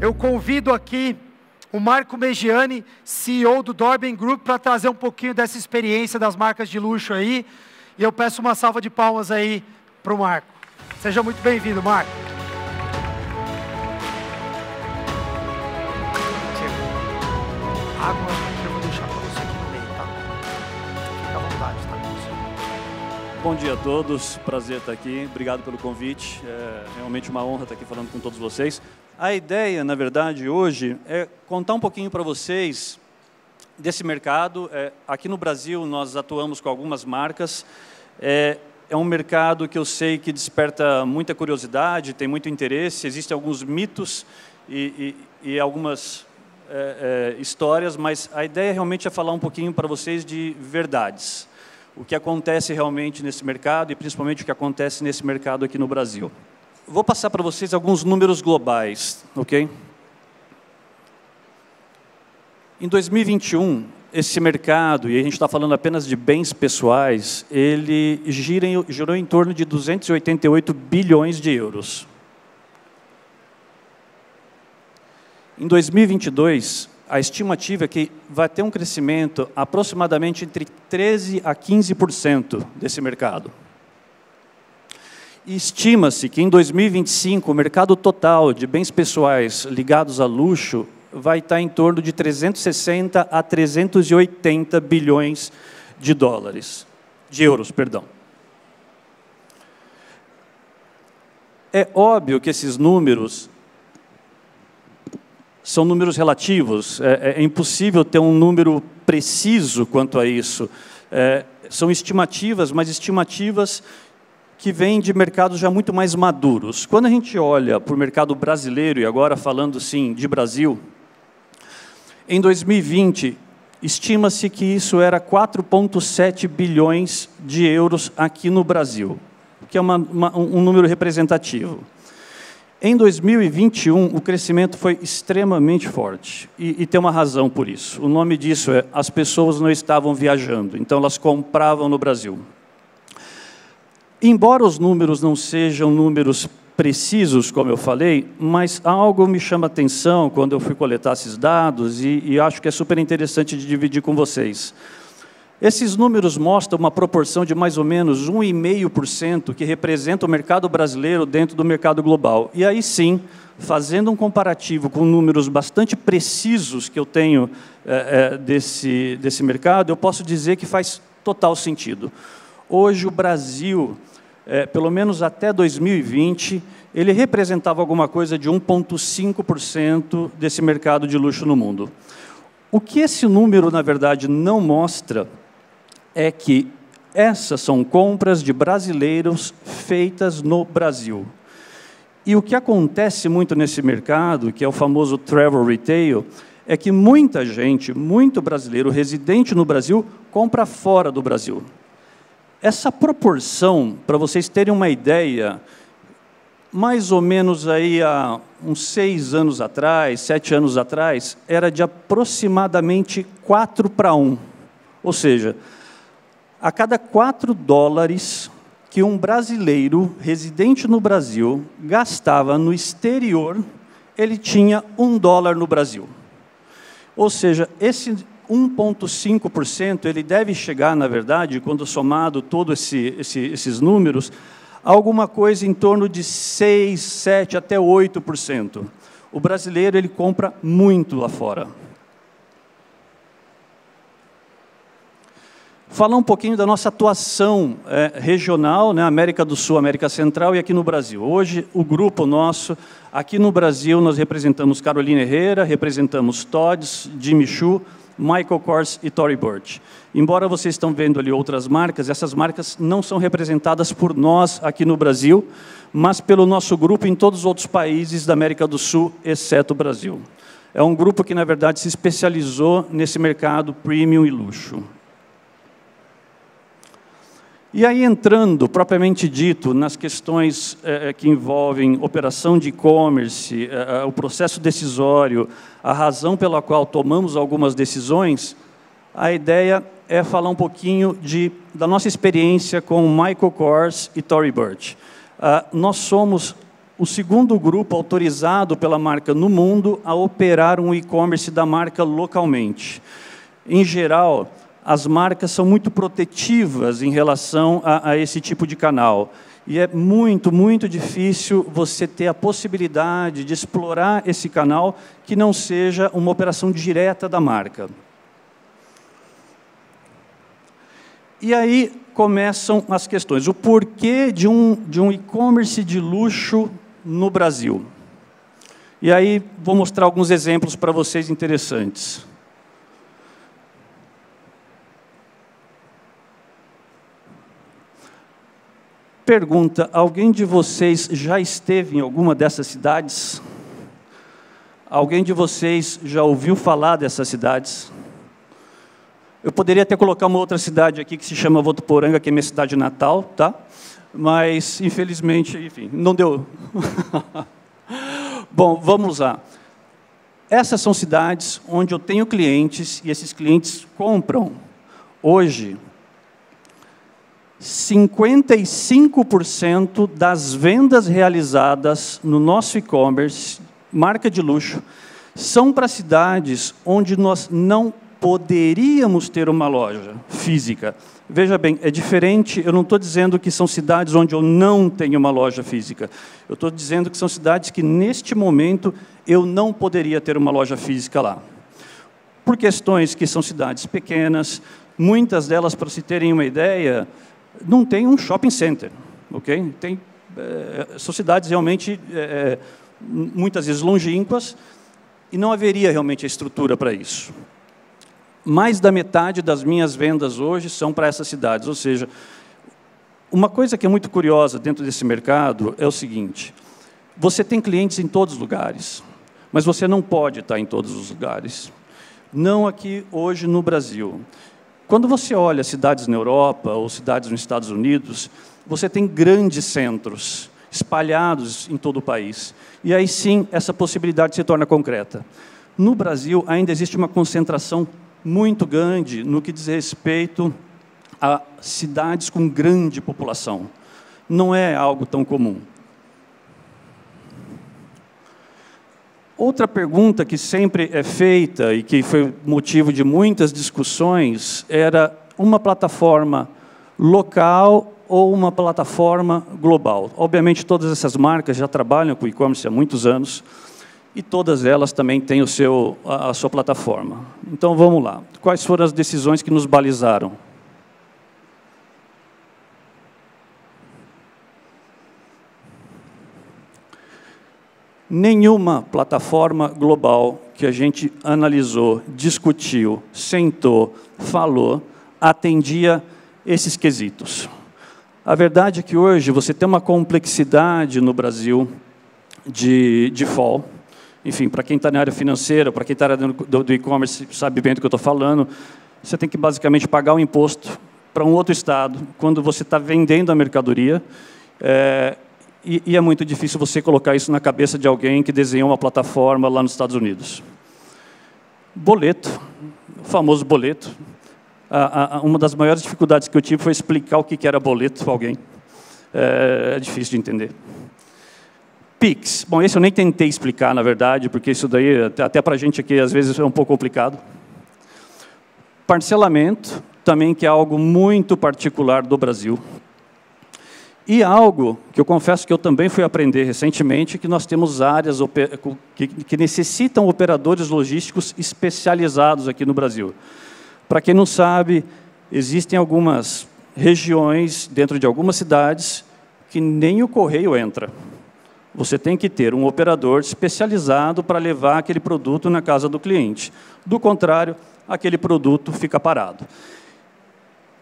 eu convido aqui o Marco Meggiani, CEO do Dorben Group, para trazer um pouquinho dessa experiência das marcas de luxo aí. E eu peço uma salva de palmas aí para o Marco. Seja muito bem-vindo, Marco. Água, eu vou deixar para você aqui no meio, tá? Fica à vontade, tá? Bom dia a todos, prazer estar aqui, obrigado pelo convite, é realmente uma honra estar aqui falando com todos vocês. A ideia, na verdade, hoje é contar um pouquinho para vocês desse mercado. Aqui no Brasil, nós atuamos com algumas marcas, é um mercado que eu sei que desperta muita curiosidade, tem muito interesse, existem alguns mitos e algumas histórias, mas a ideia realmente é falar um pouquinho para vocês de verdades. O que acontece realmente nesse mercado e principalmente o que acontece nesse mercado aqui no Brasil. Vou passar para vocês alguns números globais, ok? Em 2021, esse mercado, e a gente está falando apenas de bens pessoais, ele girou em torno de 288 bilhões de euros. Em 2022, a estimativa é que vai ter um crescimento aproximadamente entre 13% a 15% desse mercado. E estima-se que em 2025 o mercado total de bens pessoais ligados a luxo vai estar em torno de 360 a 380 bilhões de euros, perdão. É óbvio que esses números são números relativos, é impossível ter um número preciso quanto a isso. São estimativas, mas estimativas que vêm de mercados já muito mais maduros. Quando a gente olha para o mercado brasileiro, e agora falando sim de Brasil, em 2020, estima-se que isso era 4,7 bilhões de euros aqui no Brasil, que é um número representativo. Em 2021, o crescimento foi extremamente forte, e tem uma razão por isso. O nome disso é: as pessoas não estavam viajando, então elas compravam no Brasil. Embora os números não sejam números precisos, como eu falei, mas algo me chama a atenção quando eu fui coletar esses dados, e acho que é super interessante de dividir com vocês. Esses números mostram uma proporção de mais ou menos 1,5% que representa o mercado brasileiro dentro do mercado global. E aí sim, fazendo um comparativo com números bastante precisos que eu tenho desse mercado, eu posso dizer que faz total sentido. Hoje o Brasil, pelo menos até 2020, ele representava alguma coisa de 1,5% desse mercado de luxo no mundo. O que esse número, na verdade, não mostra é que essas são compras de brasileiros feitas no Brasil. E o que acontece muito nesse mercado, que é o famoso travel retail, é que muita gente, muito brasileiro residente no Brasil, compra fora do Brasil. Essa proporção, para vocês terem uma ideia, mais ou menos aí há uns 6 anos atrás, 7 anos atrás, era de aproximadamente 4:1. Ou seja, a cada $4 que um brasileiro residente no Brasil gastava no exterior, ele tinha $1 no Brasil. Ou seja, esse 1,5%, ele deve chegar, na verdade, quando somado todos esses números, a alguma coisa em torno de 6%, 7% até 8%. O brasileiro, ele compra muito lá fora. Falar um pouquinho da nossa atuação regional, né, América do Sul, América Central e aqui no Brasil. Hoje, o grupo nosso, aqui no Brasil, nós representamos Carolina Herrera, representamos Tod's, Jimmy Choo, Michael Kors e Tory Burch. Embora vocês estão vendo ali outras marcas, essas marcas não são representadas por nós aqui no Brasil, mas pelo nosso grupo em todos os outros países da América do Sul, exceto o Brasil. É um grupo que, na verdade, se especializou nesse mercado premium e luxo. E aí, entrando, propriamente dito, nas questões que envolvem operação de e-commerce, o processo decisório, a razão pela qual tomamos algumas decisões, a ideia é falar um pouquinho da nossa experiência com Michael Kors e Tory Burch. Nós somos o segundo grupo autorizado pela marca no mundo a operar um e-commerce da marca localmente. Em geral, as marcas são muito protetivas em relação a esse tipo de canal. E é muito, muito difícil você ter a possibilidade de explorar esse canal que não seja uma operação direta da marca. E aí começam as questões. O porquê de um e-commerce de luxo no Brasil? E aí vou mostrar alguns exemplos para vocês interessantes. Pergunta, alguém de vocês já esteve em alguma dessas cidades? Alguém de vocês já ouviu falar dessas cidades? Eu poderia até colocar uma outra cidade aqui que se chama Votuporanga, que é minha cidade natal, tá? Mas, infelizmente, enfim, não deu. Bom, vamos lá. Essas são cidades onde eu tenho clientes e esses clientes compram. Hoje, 55% das vendas realizadas no nosso e-commerce, marca de luxo, são para cidades onde nós não poderíamos ter uma loja física. Veja bem, é diferente, eu não estou dizendo que são cidades onde eu não tenho uma loja física. Eu estou dizendo que são cidades que, neste momento, eu não poderia ter uma loja física lá. Por questões que são cidades pequenas, muitas delas, para se terem uma ideia, não tem um shopping center, ok? São cidades realmente, muitas vezes, longínquas, e não haveria realmente a estrutura para isso. Mais da metade das minhas vendas hoje são para essas cidades. Ou seja, uma coisa que é muito curiosa dentro desse mercado é o seguinte, você tem clientes em todos os lugares, mas você não pode estar em todos os lugares. Não aqui hoje no Brasil. Quando você olha cidades na Europa ou cidades nos Estados Unidos, você tem grandes centros espalhados em todo o país. E aí sim, essa possibilidade se torna concreta. No Brasil, ainda existe uma concentração muito grande no que diz respeito a cidades com grande população. Não é algo tão comum. Outra pergunta que sempre é feita e que foi motivo de muitas discussões era uma plataforma local ou uma plataforma global. Obviamente, todas essas marcas já trabalham com e-commerce há muitos anos, e todas elas também têm a sua plataforma. Então, vamos lá. Quais foram as decisões que nos balizaram? Nenhuma plataforma global que a gente analisou, discutiu, sentou, falou, atendia esses quesitos. A verdade é que hoje você tem uma complexidade no Brasil de default. Enfim, para quem está na área financeira, para quem está na área do e-commerce, sabe bem do que eu estou falando, você tem que basicamente pagar o imposto para um outro estado, quando você está vendendo a mercadoria, e é muito difícil você colocar isso na cabeça de alguém que desenhou uma plataforma lá nos Estados Unidos. Boleto, o famoso boleto. Uma das maiores dificuldades que eu tive foi explicar o que era boleto para alguém. É difícil de entender. Pix. Bom, esse eu nem tentei explicar, na verdade, porque isso daí, até para a gente aqui, às vezes, é um pouco complicado. Parcelamento, também, que é algo muito particular do Brasil. E algo que eu confesso que eu também fui aprender recentemente, que nós temos áreas que necessitam operadores logísticos especializados aqui no Brasil. Para quem não sabe, existem algumas regiões, dentro de algumas cidades, que nem o correio entra. Você tem que ter um operador especializado para levar aquele produto na casa do cliente. Do contrário, aquele produto fica parado.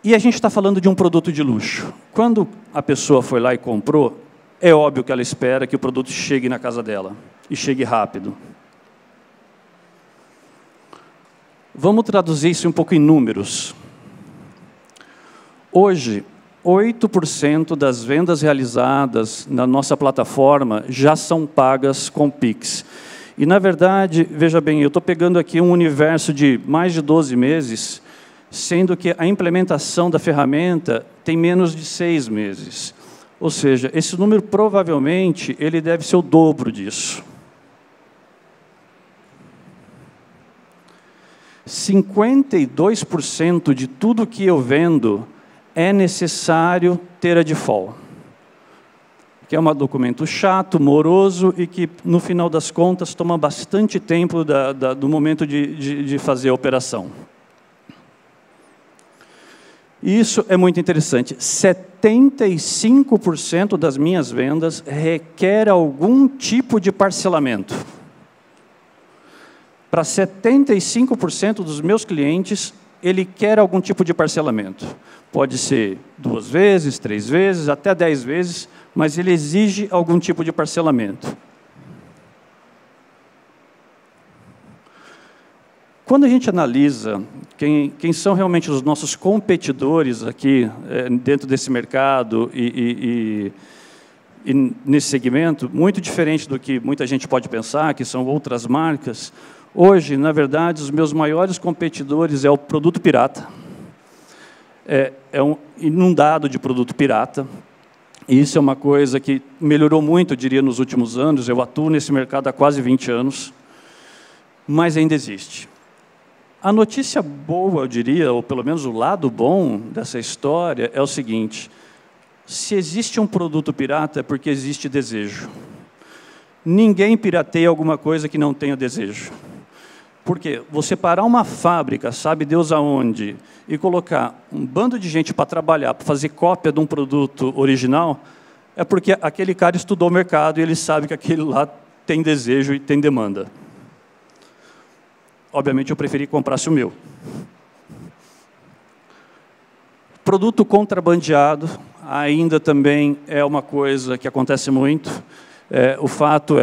E a gente está falando de um produto de luxo. Quando a pessoa foi lá e comprou, é óbvio que ela espera que o produto chegue na casa dela, e chegue rápido. Vamos traduzir isso um pouco em números. Hoje, 8% das vendas realizadas na nossa plataforma já são pagas com Pix. E, na verdade, veja bem, eu estou pegando aqui um universo de mais de 12 meses, sendo que a implementação da ferramenta tem menos de 6 meses. Ou seja, esse número provavelmente ele deve ser o dobro disso. 52% de tudo que eu vendo é necessário ter a default, que é um documento chato, moroso e que, no final das contas, toma bastante tempo do momento de fazer a operação. Isso é muito interessante. 75% das minhas vendas requer algum tipo de parcelamento. Para 75% dos meus clientes, ele quer algum tipo de parcelamento. Pode ser 2 vezes, 3 vezes, até 10 vezes, mas ele exige algum tipo de parcelamento. Quando a gente analisa quem são realmente os nossos competidores aqui dentro desse mercado e nesse segmento, muito diferente do que muita gente pode pensar, que são outras marcas, hoje, na verdade, os meus maiores competidores é o produto pirata. É um inundado de produto pirata. E isso é uma coisa que melhorou muito, eu diria, nos últimos anos. Eu atuo nesse mercado há quase 20 anos, mas ainda existe. A notícia boa, eu diria, ou pelo menos o lado bom dessa história, é o seguinte: se existe um produto pirata, é porque existe desejo. Ninguém pirateia alguma coisa que não tenha desejo. Por quê? Você parar uma fábrica, sabe Deus aonde, e colocar um bando de gente para trabalhar, para fazer cópia de um produto original, é porque aquele cara estudou o mercado e ele sabe que aquele lá tem desejo e tem demanda. Obviamente, eu preferi que comprasse o meu. Produto contrabandeado ainda também é uma coisa que acontece muito. O fato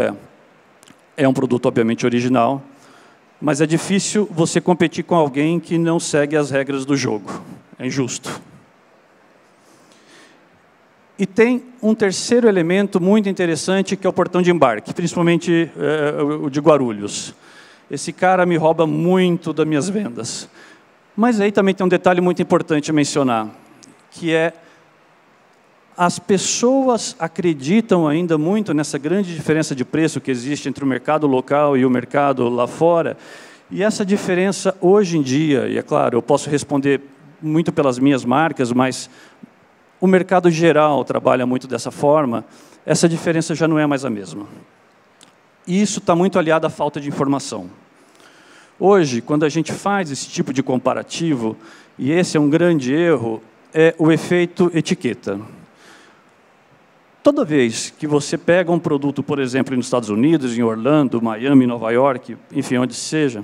é um produto, obviamente, original, mas é difícil você competir com alguém que não segue as regras do jogo. É injusto. E tem um terceiro elemento muito interessante, que é o portão de embarque, principalmente o de Guarulhos. Esse cara me rouba muito das minhas vendas. Mas aí também tem um detalhe muito importante a mencionar, que é as pessoas acreditam ainda muito nessa grande diferença de preço que existe entre o mercado local e o mercado lá fora. E essa diferença, hoje em dia, e é claro, eu posso responder muito pelas minhas marcas, mas o mercado geral trabalha muito dessa forma, essa diferença já não é mais a mesma. E isso está muito aliado à falta de informação. Hoje, quando a gente faz esse tipo de comparativo, e esse é um grande erro, é o efeito etiqueta. Toda vez que você pega um produto, por exemplo, nos Estados Unidos, em Orlando, Miami, Nova York, enfim, onde seja,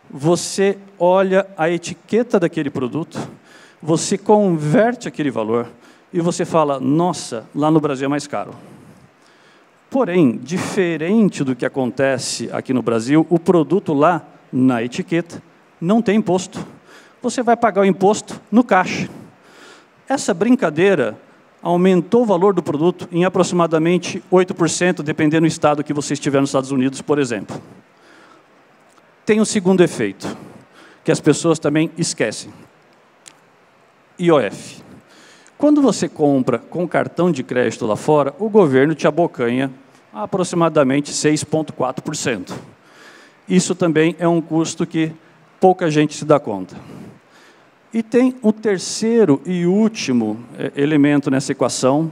você olha a etiqueta daquele produto, você converte aquele valor e você fala, nossa, lá no Brasil é mais caro. Porém, diferente do que acontece aqui no Brasil, o produto lá, na etiqueta, não tem imposto. Você vai pagar o imposto no caixa. Essa brincadeira aumentou o valor do produto em aproximadamente 8%, dependendo do estado que você estiver nos Estados Unidos, por exemplo. Tem um segundo efeito, que as pessoas também esquecem. IOF. Quando você compra com cartão de crédito lá fora, o governo te abocanha aproximadamente 6,4%. Isso também é um custo que pouca gente se dá conta. E tem um terceiro e último elemento nessa equação,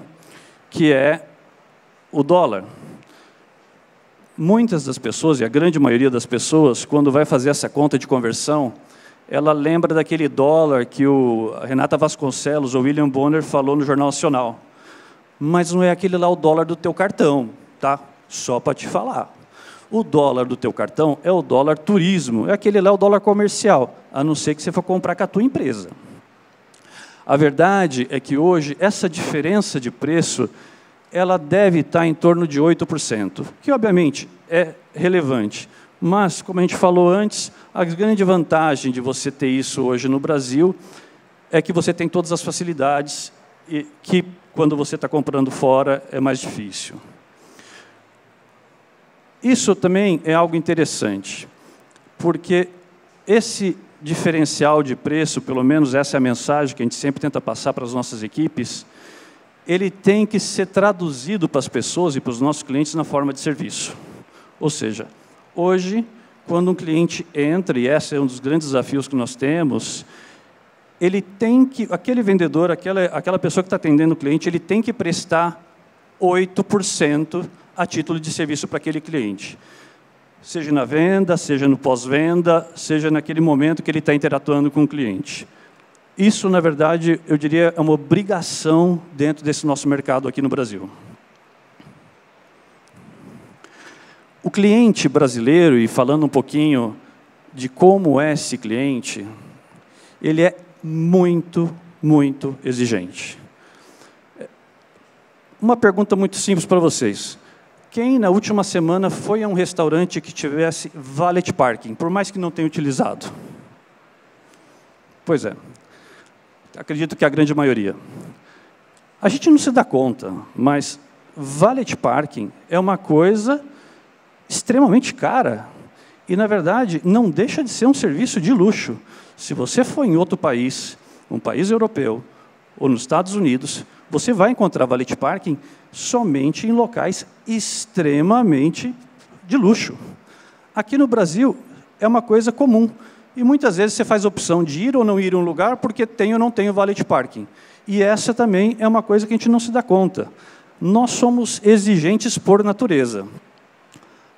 que é o dólar. Muitas das pessoas, e a grande maioria das pessoas, quando vai fazer essa conta de conversão, ela lembra daquele dólar que a Renata Vasconcelos ou William Bonner falou no Jornal Nacional. Mas não é aquele lá o dólar do teu cartão, tá? Só para te falar. O dólar do teu cartão é o dólar turismo, é aquele lá o dólar comercial, a não ser que você for comprar com a tua empresa. A verdade é que hoje essa diferença de preço ela deve estar em torno de 8%, que obviamente é relevante. Mas, como a gente falou antes, a grande vantagem de você ter isso hoje no Brasil é que você tem todas as facilidades e que, quando você está comprando fora, é mais difícil. Isso também é algo interessante, porque esse diferencial de preço, pelo menos essa é a mensagem que a gente sempre tenta passar para as nossas equipes, ele tem que ser traduzido para as pessoas e para os nossos clientes na forma de serviço. Ou seja, hoje, quando um cliente entra, e esse é um dos grandes desafios que nós temos, ele tem que, aquele vendedor, aquela pessoa que está atendendo o cliente, ele tem que prestar 8% a título de serviço para aquele cliente. Seja na venda, seja no pós-venda, seja naquele momento que ele está interatuando com o cliente. Isso, na verdade, eu diria, é uma obrigação dentro desse nosso mercado aqui no Brasil. O cliente brasileiro, e falando um pouquinho de como é esse cliente, ele é muito, muito exigente. Uma pergunta muito simples para vocês. Quem, na última semana, foi a um restaurante que tivesse valet parking, por mais que não tenha utilizado? Pois é. Acredito que a grande maioria. A gente não se dá conta, mas valet parking é uma coisa extremamente cara. E, na verdade, não deixa de ser um serviço de luxo. Se você for em outro país, um país europeu, ou nos Estados Unidos, você vai encontrar valet parking somente em locais extremamente de luxo. Aqui no Brasil, é uma coisa comum. E muitas vezes você faz a opção de ir ou não ir em um lugar porque tem ou não tem o valet parking. E essa também é uma coisa que a gente não se dá conta. Nós somos exigentes por natureza.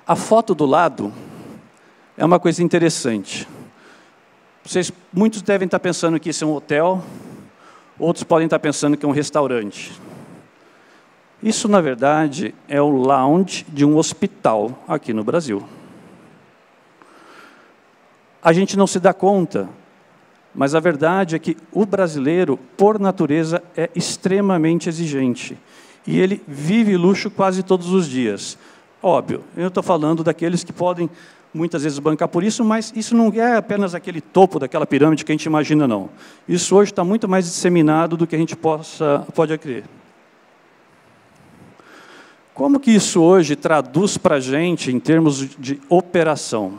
A foto do lado é uma coisa interessante. Muitos devem estar pensando que isso é um hotel, outros podem estar pensando que é um restaurante. Isso, na verdade, é o lounge de um hospital aqui no Brasil. A gente não se dá conta, mas a verdade é que o brasileiro, por natureza, é extremamente exigente. E ele vive luxo quase todos os dias. Óbvio, eu estou falando daqueles que podem muitas vezes bancar por isso, mas isso não é apenas aquele topo daquela pirâmide que a gente imagina, não. Isso hoje está muito mais disseminado do que a gente pode crer. Como que isso hoje traduz para a gente em termos de operação?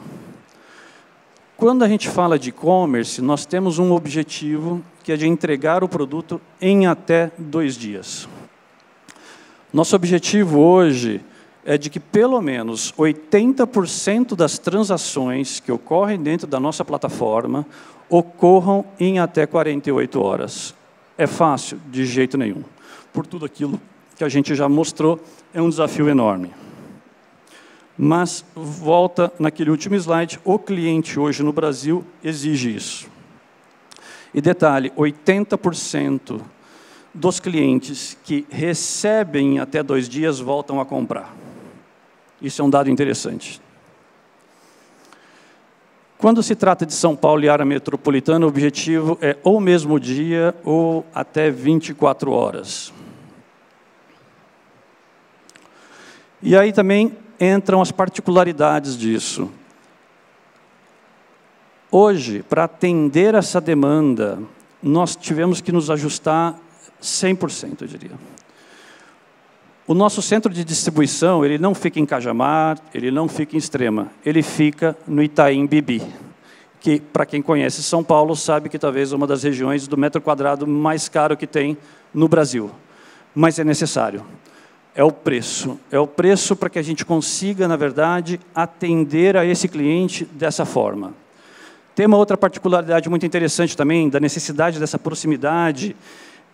Quando a gente fala de e-commerce, nós temos um objetivo que é de entregar o produto em até 2 dias. Nosso objetivo hoje é de que pelo menos 80% das transações que ocorrem dentro da nossa plataforma ocorram em até 48 horas. É fácil? De jeito nenhum. Por tudo aquilo que a gente já mostrou, é um desafio enorme. Mas, volta naquele último slide, o cliente hoje no Brasil exige isso. E detalhe, 80% dos clientes que recebem até 2 dias voltam a comprar. Isso é um dado interessante. Quando se trata de São Paulo e área metropolitana, o objetivo é ou mesmo dia ou até 24 horas. E aí também entram as particularidades disso. Hoje, para atender essa demanda, nós tivemos que nos ajustar 100%, eu diria. O nosso centro de distribuição, ele não fica em Cajamar, ele não fica em Extrema, ele fica no Itaim Bibi, que, para quem conhece São Paulo, sabe que talvez é uma das regiões do metro quadrado mais caro que tem no Brasil. Mas é necessário. É o preço para que a gente consiga, na verdade, atender a esse cliente dessa forma. Tem uma outra particularidade muito interessante também, da necessidade dessa proximidade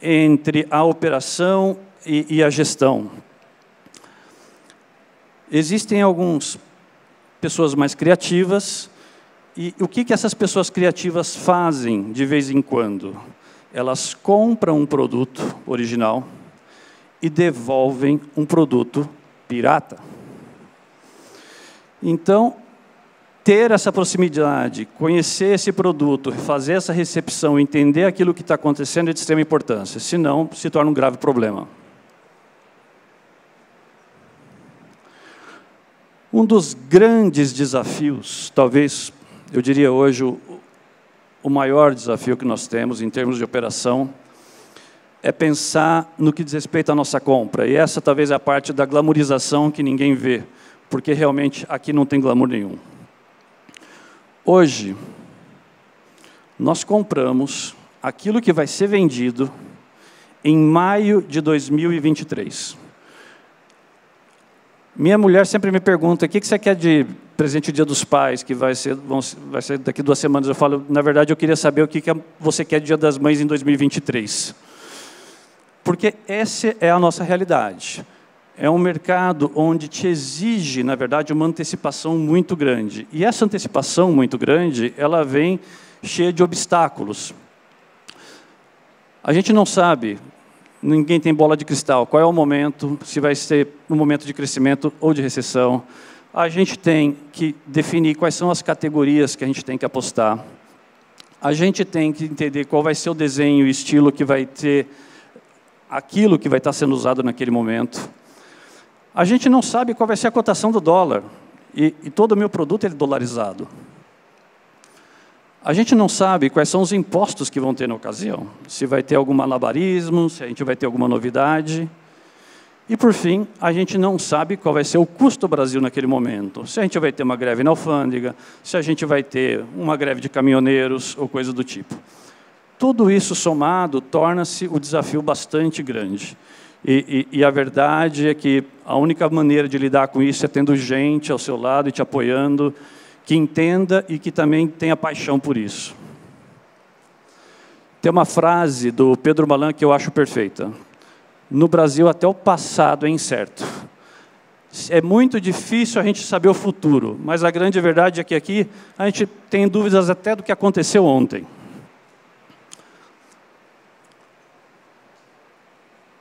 entre a operação e a gestão. Existem algumas pessoas mais criativas, e o que essas pessoas criativas fazem de vez em quando? Elas compram um produto original e devolvem um produto pirata. Então, ter essa proximidade, conhecer esse produto, fazer essa recepção, entender aquilo que está acontecendo é de extrema importância, senão se torna um grave problema. Um dos grandes desafios, talvez, eu diria hoje, o maior desafio que nós temos em termos de operação, é pensar no que diz respeito à nossa compra. E essa talvez é a parte da glamorização que ninguém vê, porque realmente aqui não tem glamour nenhum. Hoje, nós compramos aquilo que vai ser vendido em maio de 2023. Minha mulher sempre me pergunta, o que você quer de presente do Dia dos Pais, que vai ser daqui 2 semanas. Eu falo, na verdade, eu queria saber o que você quer de Dia das Mães em 2023. Porque essa é a nossa realidade. É um mercado onde te exige, na verdade, uma antecipação muito grande. E essa antecipação muito grande, ela vem cheia de obstáculos. A gente não sabe, ninguém tem bola de cristal, qual é o momento, se vai ser um momento de crescimento ou de recessão. A gente tem que definir quais são as categorias que a gente tem que apostar. A gente tem que entender qual vai ser o desenho e estilo que vai ter aquilo que vai estar sendo usado naquele momento. A gente não sabe qual vai ser a cotação do dólar, e todo o meu produto é dolarizado. A gente não sabe quais são os impostos que vão ter na ocasião, se vai ter algum malabarismo, se a gente vai ter alguma novidade. E, por fim, a gente não sabe qual vai ser o custo do Brasil naquele momento, se a gente vai ter uma greve na alfândega, se a gente vai ter uma greve de caminhoneiros ou coisa do tipo. Tudo isso somado torna-se o desafio bastante grande. E a verdade é que a única maneira de lidar com isso é tendo gente ao seu lado e te apoiando, que entenda e que também tenha paixão por isso. Tem uma frase do Pedro Malan que eu acho perfeita. No Brasil, até o passado é incerto. É muito difícil a gente saber o futuro, mas a grande verdade é que aqui a gente tem dúvidas até do que aconteceu ontem.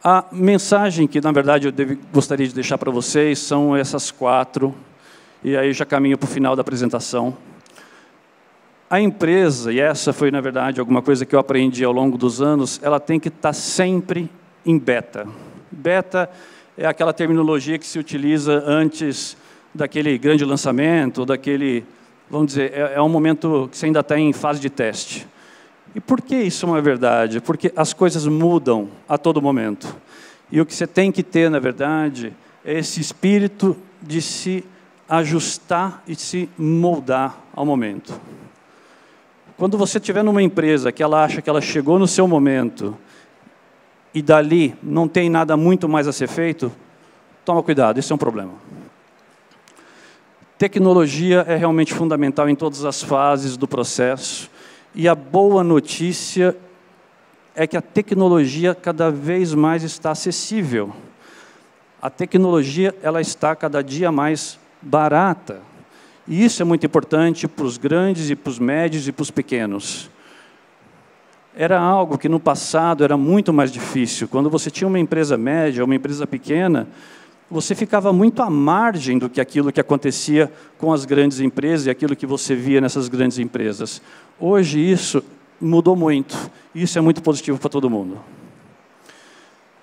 A mensagem que, na verdade, eu gostaria de deixar para vocês são essas 4, e aí já caminho para o final da apresentação. A empresa, e essa foi, na verdade, alguma coisa que eu aprendi ao longo dos anos, ela tem que estar sempre em beta. Beta é aquela terminologia que se utiliza antes daquele grande lançamento, daquele, vamos dizer, é um momento que você ainda está em fase de teste. E por que isso é uma verdade? Porque as coisas mudam a todo momento. E o que você tem que ter, na verdade, é esse espírito de se ajustar e se moldar ao momento. Quando você estiver numa empresa que ela acha que ela chegou no seu momento e dali não tem nada muito mais a ser feito, toma cuidado, isso é um problema. Tecnologia é realmente fundamental em todas as fases do processo. E a boa notícia é que a tecnologia cada vez mais está acessível. A tecnologia ela está cada dia mais barata. E isso é muito importante para os grandes e para os médios e para os pequenos. Era algo que no passado era muito mais difícil. Quando você tinha uma empresa média, uma empresa pequena, você ficava muito à margem do que aquilo que acontecia com as grandes empresas e aquilo que você via nessas grandes empresas. Hoje isso mudou muito. Isso é muito positivo para todo mundo.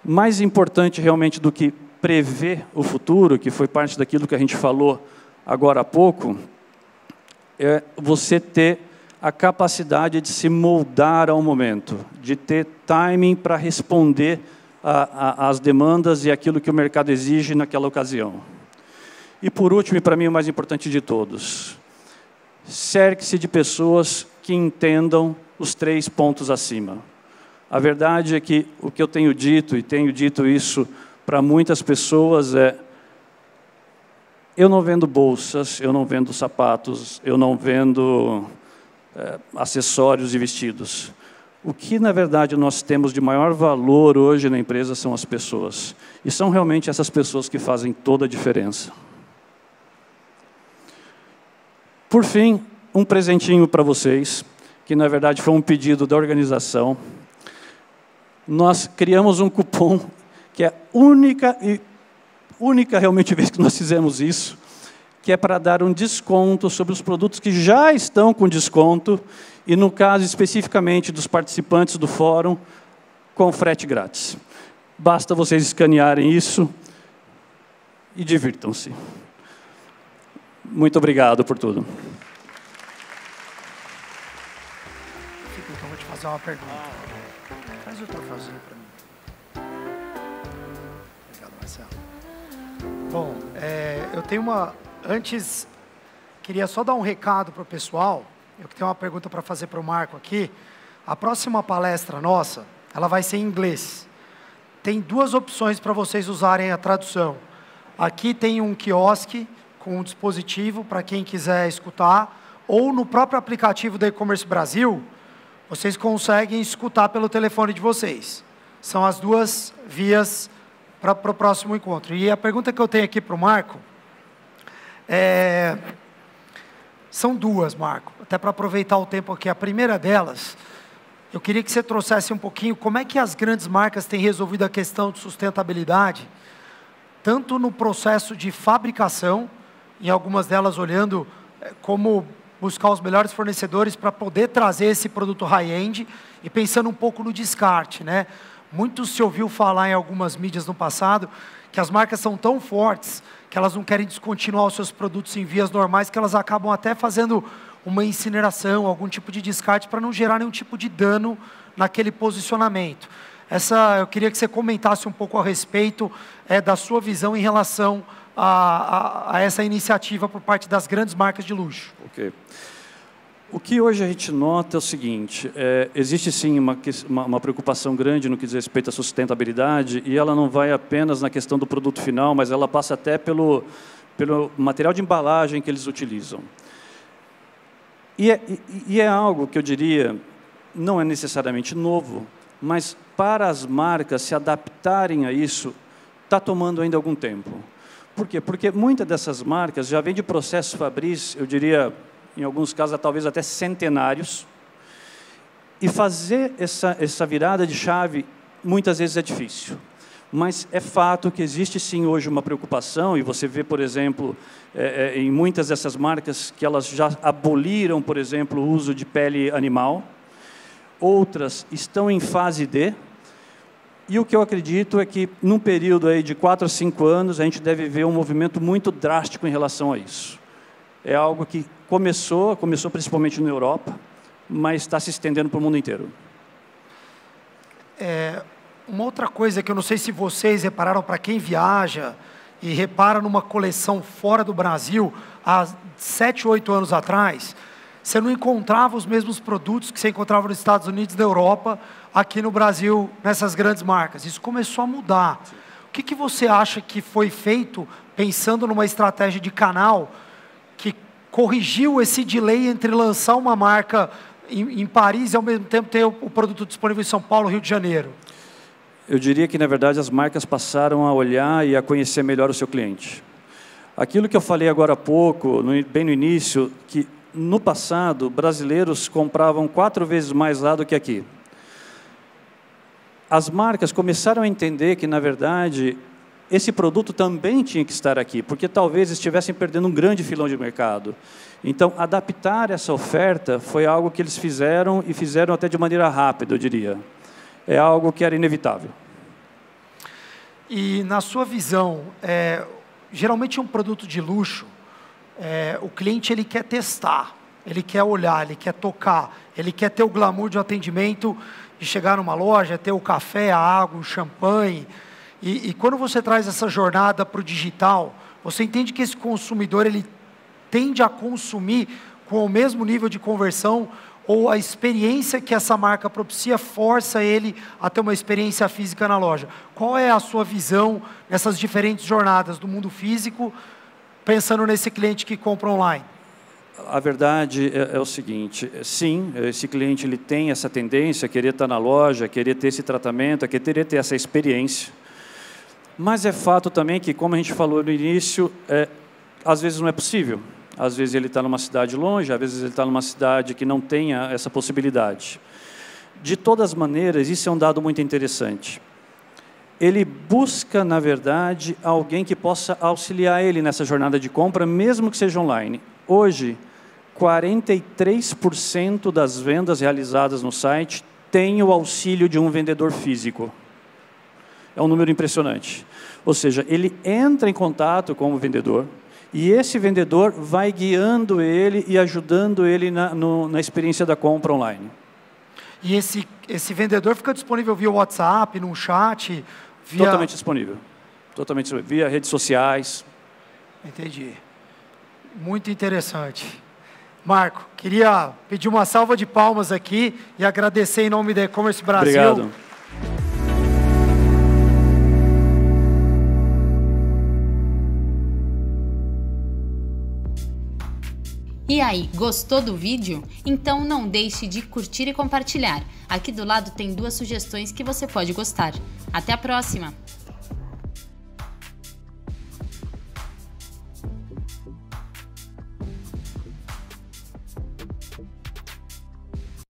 Mais importante realmente do que prever o futuro, que foi parte daquilo que a gente falou agora há pouco, é você ter a capacidade de se moldar ao momento, de ter timing para responder às demandas e aquilo que o mercado exige naquela ocasião. E por último, e para mim o mais importante de todos, cerque-se de pessoas que entendam os 3 pontos acima. A verdade é que o que eu tenho dito, e tenho dito isso para muitas pessoas, é: eu não vendo bolsas, eu não vendo sapatos, eu não vendo acessórios e vestidos. O que, na verdade, nós temos de maior valor hoje na empresa são as pessoas. E são realmente essas pessoas que fazem toda a diferença. Por fim, um presentinho para vocês, que, na verdade, foi um pedido da organização. Nós criamos um cupom que é a única realmente vez que nós fizemos isso, que é para dar um desconto sobre os produtos que já estão com desconto, e no caso especificamente dos participantes do fórum, com frete grátis. Basta vocês escanearem isso e divirtam-se. Muito obrigado por tudo. Então, vou te fazer uma pergunta. Faz o troféuzinho para mim. Obrigado, Marcelo. Bom, eu tenho uma... Antes, queria só dar um recado para o pessoal. Eu tenho uma pergunta para fazer para o Marco aqui. A próxima palestra nossa, ela vai ser em inglês. tem duas opções para vocês usarem a tradução. Aqui tem um quiosque com um dispositivo para quem quiser escutar, ou no próprio aplicativo da E-Commerce Brasil, vocês conseguem escutar pelo telefone de vocês. São as duas vias para o próximo encontro. E a pergunta que eu tenho aqui para o Marco, são duas, Marco, até para aproveitar o tempo aqui. A primeira delas, eu queria que você trouxesse um pouquinho como é que as grandes marcas têm resolvido a questão de sustentabilidade, tanto no processo de fabricação, em algumas delas olhando como buscar os melhores fornecedores para poder trazer esse produto high-end, e pensando um pouco no descarte, né? Muito se ouviu falar em algumas mídias no passado que as marcas são tão fortes que elas não querem descontinuar os seus produtos em vias normais, que elas acabam até fazendo uma incineração, algum tipo de descarte para não gerar nenhum tipo de dano naquele posicionamento. Eu queria que você comentasse um pouco a respeito da sua visão em relação a essa iniciativa por parte das grandes marcas de luxo. Ok. O que hoje a gente nota é o seguinte, existe sim uma preocupação grande no que diz respeito à sustentabilidade, e ela não vai apenas na questão do produto final, mas ela passa até pelo material de embalagem que eles utilizam. E é algo que eu diria, não é necessariamente novo, mas para as marcas se adaptarem a isso, está tomando ainda algum tempo. Por quê? Porque muitas dessas marcas já vêm de processos fabris, eu diria, em alguns casos, talvez até centenários, e fazer essa virada de chave, muitas vezes é difícil. Mas é fato que existe, sim, hoje uma preocupação, e você vê, por exemplo, em muitas dessas marcas que elas já aboliram, por exemplo, o uso de pele animal, outras estão em fase D, e o que eu acredito é que, num período aí de 4 a 5 anos, a gente deve ver um movimento muito drástico em relação a isso. É algo que começou principalmente na Europa, mas está se estendendo para o mundo inteiro. Uma outra coisa que eu não sei se vocês repararam, para quem viaja e repara numa coleção fora do Brasil, há 7, 8 anos atrás, você não encontrava os mesmos produtos que você encontrava nos Estados Unidos e na Europa, aqui no Brasil, nessas grandes marcas. Isso começou a mudar. O que você acha que foi feito, pensando numa estratégia de canal, que corrigiu esse delay entre lançar uma marca em Paris e, ao mesmo tempo, ter o produto disponível em São Paulo, Rio de Janeiro? Eu diria que, na verdade, as marcas passaram a olhar e a conhecer melhor o seu cliente. Aquilo que eu falei agora há pouco, bem no início, que no passado, brasileiros compravam 4 vezes mais lá do que aqui. As marcas começaram a entender que, na verdade, esse produto também tinha que estar aqui, porque talvez estivessem perdendo um grande filão de mercado. Então, adaptar essa oferta foi algo que eles fizeram, e fizeram até de maneira rápida, eu diria. É algo que era inevitável. E, na sua visão, geralmente um produto de luxo, o cliente ele quer testar, ele quer olhar, ele quer tocar, ele quer ter o glamour de um atendimento, de chegar numa loja, ter o café, a água, o champanhe. E quando você traz essa jornada para o digital, você entende que esse consumidor ele tende a consumir com o mesmo nível de conversão, ou a experiência que essa marca propicia força ele a ter uma experiência física na loja? Qual é a sua visão nessas diferentes jornadas do mundo físico, pensando nesse cliente que compra online? A verdade é o seguinte, sim, esse cliente ele tem essa tendência a querer estar na loja, a querer ter esse tratamento, a querer ter essa experiência. Mas é fato também que, como a gente falou no início, às vezes não é possível. Às vezes ele está numa cidade longe, às vezes ele está numa cidade que não tenha essa possibilidade. De todas as maneiras, isso é um dado muito interessante. Ele busca, na verdade, alguém que possa auxiliar ele nessa jornada de compra, mesmo que seja online. Hoje, 43% das vendas realizadas no site têm o auxílio de um vendedor físico. É um número impressionante. Ou seja, ele entra em contato com o vendedor, e esse vendedor vai guiando ele e ajudando ele na experiência da compra online. E esse vendedor fica disponível via WhatsApp, num chat? Totalmente disponível. Totalmente disponível. Via redes sociais. Entendi. Muito interessante. Marco, queria pedir uma salva de palmas aqui e agradecer em nome da E-Commerce Brasil. Obrigado. E aí, gostou do vídeo? Então não deixe de curtir e compartilhar. Aqui do lado tem 2 sugestões que você pode gostar. Até a próxima!